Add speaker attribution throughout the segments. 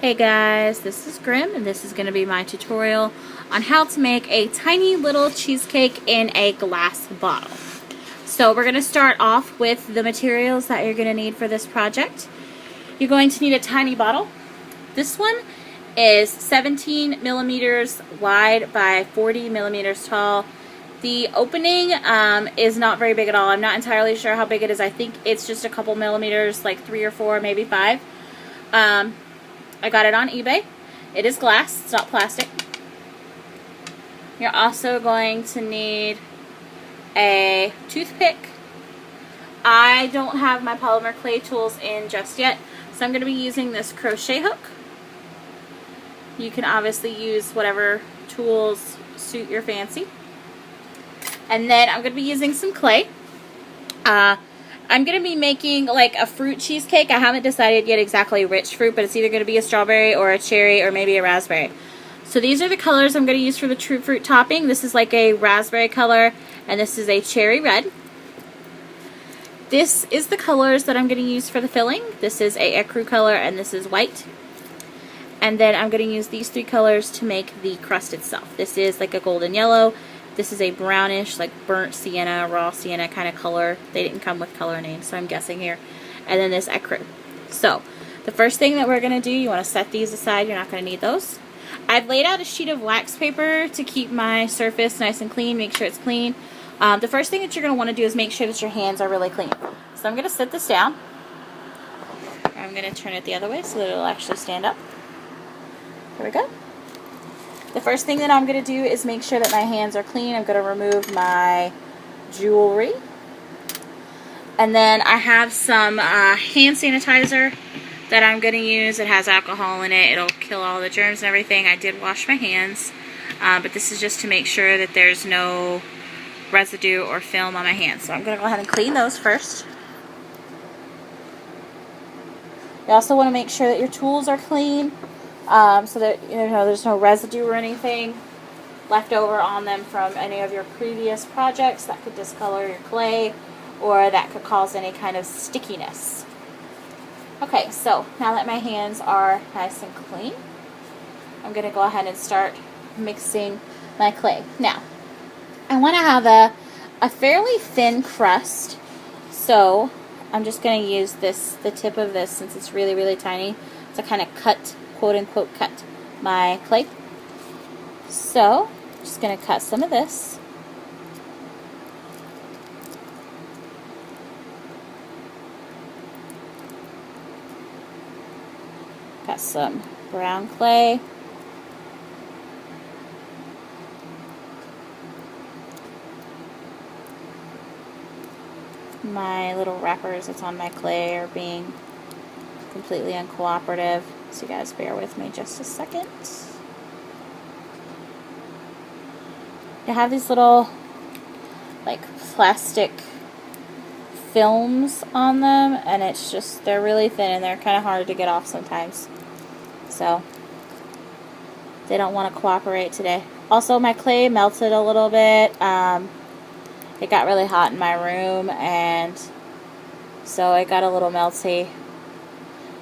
Speaker 1: Hey guys, this is Grim and this is going to be my tutorial on how to make a tiny little cheesecake in a glass bottle. So we're going to start off with the materials that you're going to need for this project. You're going to need a tiny bottle. This one is 17 millimeters wide by 40 millimeters tall. The opening is not very big at all. I'm not entirely sure how big it is. I think it's just a couple millimeters, like 3 or 4, maybe 5. I got it on eBay. It is glass, it's not plastic. You're also going to need a toothpick. I don't have my polymer clay tools in just yet, so I'm going to be using this crochet hook. You can obviously use whatever tools suit your fancy. And then I'm going to be using some clay. I'm going to be making like a fruit cheesecake. I haven't decided yet exactly which fruit, but it's either going to be a strawberry or a cherry or maybe a raspberry. So these are the colors I'm going to use for the true fruit topping. This is like a raspberry color and this is a cherry red. This is the colors that I'm going to use for the filling. This is a ecru color and this is white. And then I'm going to use these 3 colors to make the crust itself. This is like a golden yellow. This is a brownish, like burnt sienna, raw sienna kind of color. They didn't come with color names, so I'm guessing here. And then this ecru. So, the first thing that we're going to do, you want to set these aside. You're not going to need those. I've laid out a sheet of wax paper to keep my surface nice and clean, make sure it's clean. The first thing that you're going to want to do is make sure that your hands are really clean. So I'm going to set this down. I'm going to turn it the other way so that it'll actually stand up. There we go. The first thing that I'm going to do is make sure that my hands are clean. I'm going to remove my jewelry. And then I have some hand sanitizer that I'm going to use. It has alcohol in it. It'll kill all the germs and everything. I did wash my hands, but this is just to make sure that there's no residue or film on my hands. So I'm going to go ahead and clean those first. You also want to make sure that your tools are clean. So that there's no residue or anything left over on them from any of your previous projects that could discolor your clay or that could cause any kind of stickiness. Okay, so now that my hands are nice and clean, I'm going to go ahead and start mixing my clay. Now, I want to have a fairly thin crust, so I'm just going to use the tip of this, since it's really, really tiny, to kind of cut, quote-unquote cut my clay. So, I'm just going to cut some of this. Got some brown clay. My little wrappers that's on my clay are being completely uncooperative, so you guys bear with me just a second. They have these little like plastic films on them, and it's just, they're really thin and they're kind of hard to get off sometimes, so they don't want to cooperate today. Also, my clay melted a little bit. It got really hot in my room, and so it got a little melty.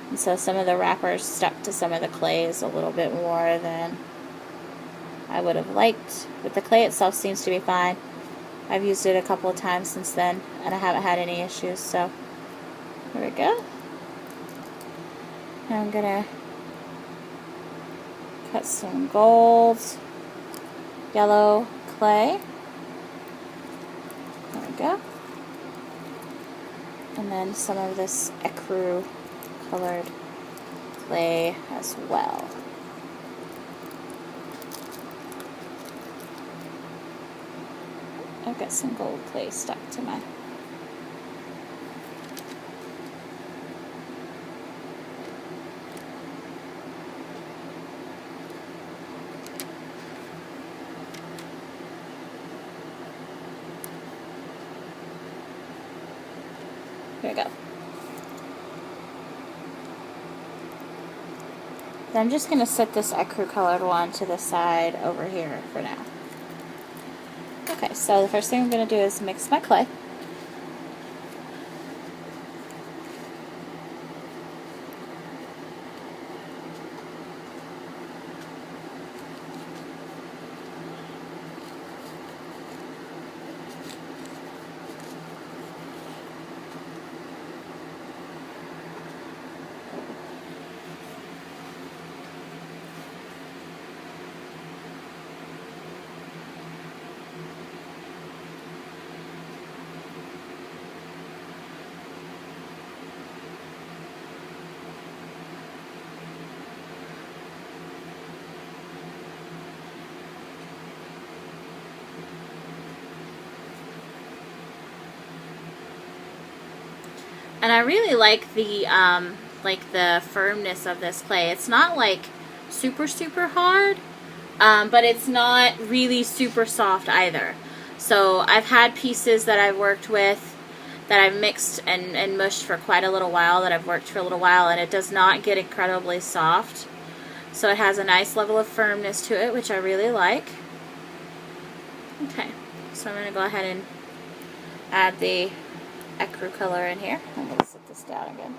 Speaker 1: And so some of the wrappers stuck to some of the clays a little bit more than I would have liked. But the clay itself seems to be fine. I've used it a couple of times since then, and I haven't had any issues. So there we go. Now I'm going to cut some gold, yellow clay. There we go. And then some of this ecru colored clay as well. I've got some gold clay stuck to my Here we go. Then I'm just going to set this ecru colored one to the side over here for now. Okay, so the first thing I'm going to do is mix my clay. And I really like the firmness of this clay. It's not like super, super hard, but it's not really super soft either. So I've had pieces that I've worked with that I've mixed and mushed for quite a little while, that I've worked for a little while, and it does not get incredibly soft. So it has a nice level of firmness to it, which I really like. Okay, so I'm going to go ahead and add the ecru color in here. I'm going to set this down again.